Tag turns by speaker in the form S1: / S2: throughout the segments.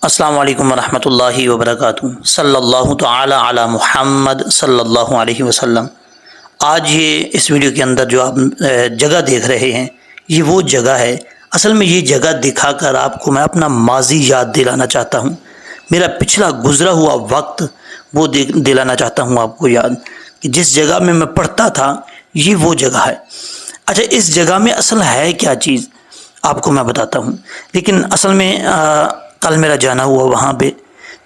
S1: अस्सलामु अलैकुम वरहमतुल्लाहि वबरकातुहू सल्लल्लाहु तआला अला मुहम्मद सल्लल्लाहु अलैहि वसल्लम। आज ये इस वीडियो के अंदर जो आप जगह देख रहे हैं, ये वो जगह है। असल में ये जगह दिखाकर आपको मैं अपना माजी याद दिलाना चाहता हूँ, मेरा पिछला गुज़रा हुआ वक्त वो दिलाना चाहता हूँ आपको याद कि जिस जगह में मैं पढ़ता था ये वो जगह है। अच्छा, इस जगह में असल है क्या चीज़ आपको मैं बताता हूँ। लेकिन असल में कल मेरा जाना हुआ वहाँ पे,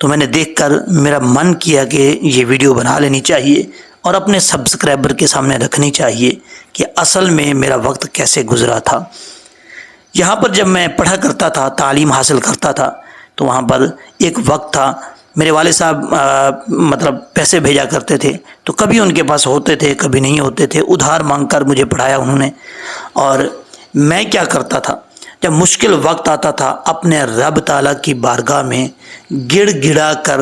S1: तो मैंने देखकर मेरा मन किया कि ये वीडियो बना लेनी चाहिए और अपने सब्सक्राइबर के सामने रखनी चाहिए कि असल में मेरा वक्त कैसे गुज़रा था। यहाँ पर जब मैं पढ़ा करता था, तालीम हासिल करता था, तो वहाँ पर एक वक्त था मेरे वाले साहब मतलब पैसे भेजा करते थे, तो कभी उनके पास होते थे कभी नहीं होते थे। उधार मांग कर मुझे पढ़ाया उन्होंने। और मैं क्या करता था, जब मुश्किल वक्त आता था अपने रब ताला की बारगाह में गिड़गिड़ा कर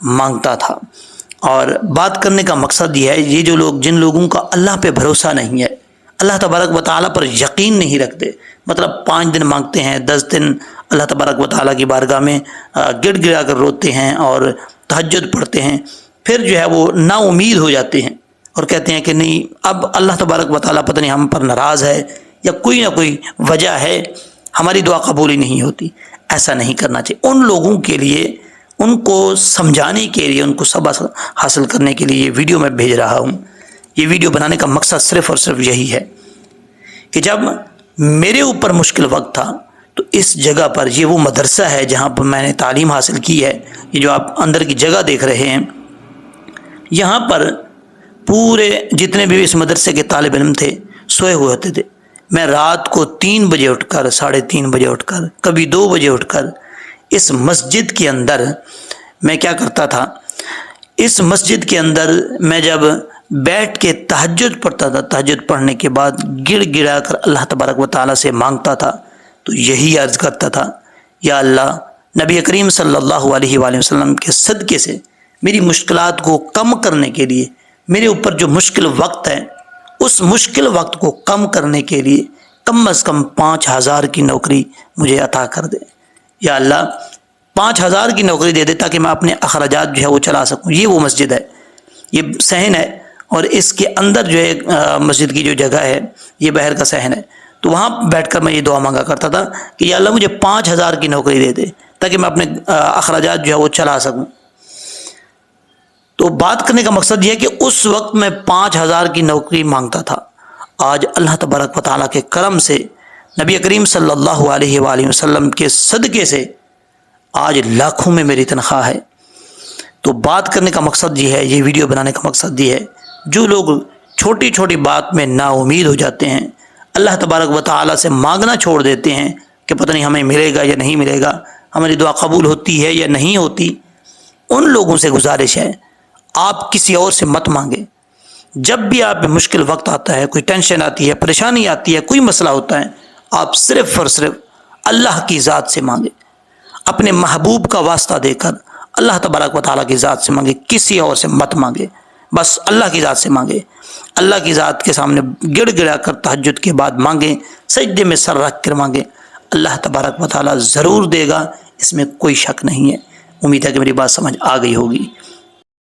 S1: मांगता था। और बात करने का मकसद ये है, ये जो लोग जिन लोगों का अल्लाह पे भरोसा नहीं है, अल्लाह तबारक व तआला पर यकीन नहीं रखते, मतलब 5 दिन मांगते हैं, 10 दिन अल्लाह तबारक व तआला की बारगाह में गिड़गिड़ा कर रोते हैं और तहज्जुद पढ़ते हैं, फिर जो है वो नाउमीद हो जाते हैं और कहते हैं कि नहीं, अब अल्लाह तबारक व तआला पता नहीं हम पर नाराज़ है या कोई ना कोई वजह है, हमारी दुआ कबूल ही नहीं होती। ऐसा नहीं करना चाहिए। उन लोगों के लिए, उनको समझाने के लिए, उनको सबक हासिल करने के लिए ये वीडियो मैं भेज रहा हूँ। ये वीडियो बनाने का मकसद सिर्फ़ और सिर्फ यही है कि जब मेरे ऊपर मुश्किल वक्त था, तो इस जगह पर, ये वो मदरसा है जहाँ पर मैंने तालीम हासिल की है। ये जो आप अंदर की जगह देख रहे हैं, यहाँ पर पूरे जितने भी इस मदरसे के तालिब इल्म थे सोए हुए होते थे। मैं रात को 3 बजे उठकर, 3:30 बजे उठकर, कभी 2 बजे उठकर इस मस्जिद के अंदर मैं क्या करता था, इस मस्जिद के अंदर मैं जब बैठ के तहज्जुद पढ़ता था, तहज्जुद पढ़ने के बाद गिड़गिड़ा कर अल्लाह तबारक व तआला से मांगता था, तो यही अर्ज़ करता था, या अल्लाह, नबी करीम सल्लल्लाहु अलैहि वसल्लम के सदक़े से मेरी मुश्किलात को कम करने के लिए, मेरे ऊपर जो मुश्किल वक्त है उस मुश्किल वक्त को कम करने के लिए कम अज़ कम 5000 की नौकरी मुझे अता कर दे। या अल्लाह, 5000 की नौकरी दे दे ताकि मैं अपने अखराजात जो है वो चला सकूँ। ये वो मस्जिद है, ये सहन है, और इसके अंदर जो है मस्जिद की जो जगह है ये बाहर का सहन है। तो वहाँ बैठकर मैं ये दुआ मांगा करता था कि या अल्लाह, मुझे 5000 की नौकरी दे दे ताकि मैं अपने अखराजात जो है वो चला सकूँ। तो बात करने का मकसद ये है कि उस वक्त मैं 5000 की नौकरी मांगता था। आज अल्लाह तबारक व तआला के करम से, नबी करीम सल्लल्लाहु अलैहि वसल्लम के सदक़े से आज लाखों में मेरी तनख्वाह है। तो बात करने का मकसद ये है, ये वीडियो बनाने का मकसद ये है, जो लोग छोटी छोटी बात में नाउमीद हो जाते हैं, अल्लाह तबारक व तआला से मांगना छोड़ देते हैं कि पता नहीं हमें मिलेगा या नहीं मिलेगा, हमारी दुआ कबूल होती है या नहीं होती, उन लोगों से गुजारिश है, आप किसी और से मत मांगे। जब भी आप मुश्किल वक्त आता है, कोई टेंशन आती है, परेशानी आती है, कोई मसला होता है, आप सिर्फ़ और सिर्फ अल्लाह की ज़ात से मांगे, अपने महबूब का वास्ता देकर अल्लाह तबारक व तआला की ज़ात से मांगे, किसी और से मत मांगे, बस अल्लाह की ज़ात से मांगे। अल्लाह की ज़ात के सामने गिड़गिड़ा कर तहज्जुद के बाद मांगे, सजदे में सर रख कर मांगे, अल्लाह तबारक व तआला ज़रूर देगा, इसमें कोई शक नहीं है। उम्मीद है कि मेरी बात समझ आ गई होगी।